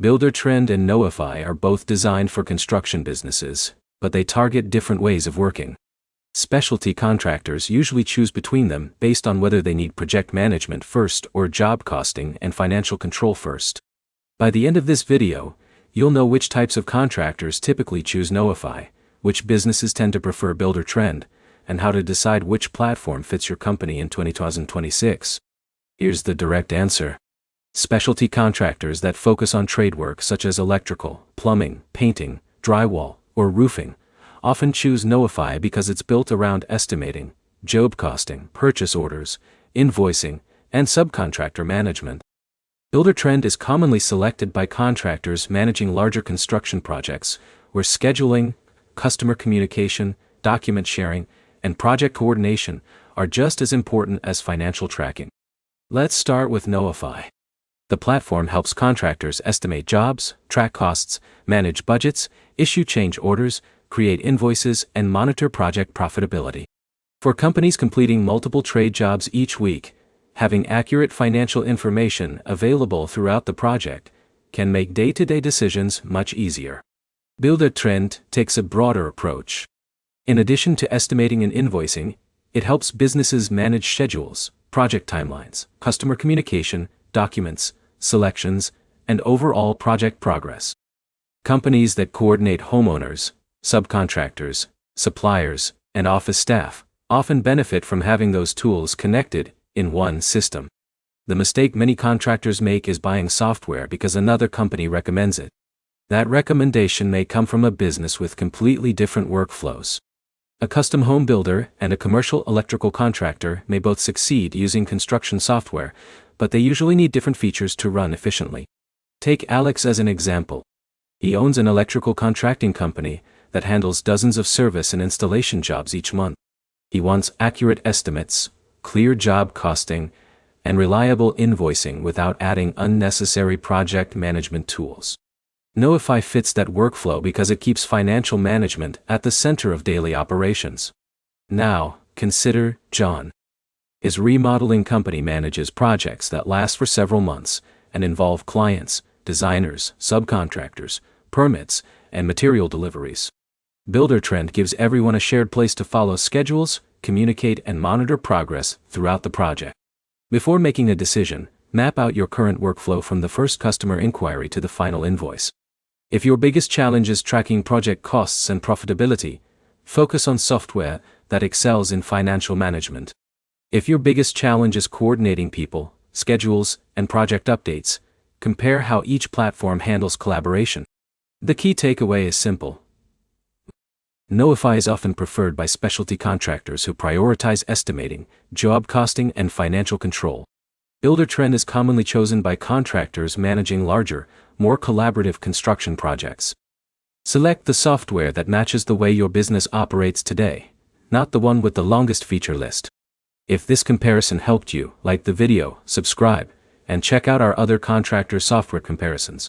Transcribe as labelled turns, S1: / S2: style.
S1: Buildertrend and Knowify are both designed for construction businesses, but they target different ways of working. Specialty contractors usually choose between them based on whether they need project management first or job costing and financial control first. By the end of this video, you'll know which types of contractors typically choose Knowify, which businesses tend to prefer Buildertrend, and how to decide which platform fits your company in 2026. Here's the direct answer. Specialty contractors that focus on trade work such as electrical, plumbing, painting, drywall, or roofing often choose Knowify because it's built around estimating, job costing, purchase orders, invoicing, and subcontractor management. Buildertrend is commonly selected by contractors managing larger construction projects where scheduling, customer communication, document sharing, and project coordination are just as important as financial tracking. Let's start with Knowify. The platform helps contractors estimate jobs, track costs, manage budgets, issue change orders, create invoices, and monitor project profitability. For companies completing multiple trade jobs each week, having accurate financial information available throughout the project can make day-to-day decisions much easier. Buildertrend takes a broader approach. In addition to estimating and invoicing, it helps businesses manage schedules, project timelines, customer communication, documents, selections, and overall project progress. Companies that coordinate homeowners, subcontractors, suppliers, and office staff often benefit from having those tools connected in one system. The mistake many contractors make is buying software because another company recommends it. That recommendation may come from a business with completely different workflows. A custom home builder and a commercial electrical contractor may both succeed using construction software, but they usually need different features to run efficiently. Take Alex as an example. He owns an electrical contracting company that handles dozens of service and installation jobs each month. He wants accurate estimates, clear job costing, and reliable invoicing without adding unnecessary project management tools. Knowify fits that workflow because it keeps financial management at the center of daily operations. Now, consider John. His remodeling company manages projects that last for several months and involve clients, designers, subcontractors, permits, and material deliveries. Buildertrend gives everyone a shared place to follow schedules, communicate, and monitor progress throughout the project. Before making a decision, map out your current workflow from the first customer inquiry to the final invoice. If your biggest challenge is tracking project costs and profitability, focus on software that excels in financial management. If your biggest challenge is coordinating people, schedules, and project updates, compare how each platform handles collaboration. The key takeaway is simple. Knowify is often preferred by specialty contractors who prioritize estimating, job costing, and financial control. Buildertrend is commonly chosen by contractors managing larger, more collaborative construction projects. Select the software that matches the way your business operates today, not the one with the longest feature list. If this comparison helped you, like the video, subscribe, and check out our other contractor software comparisons.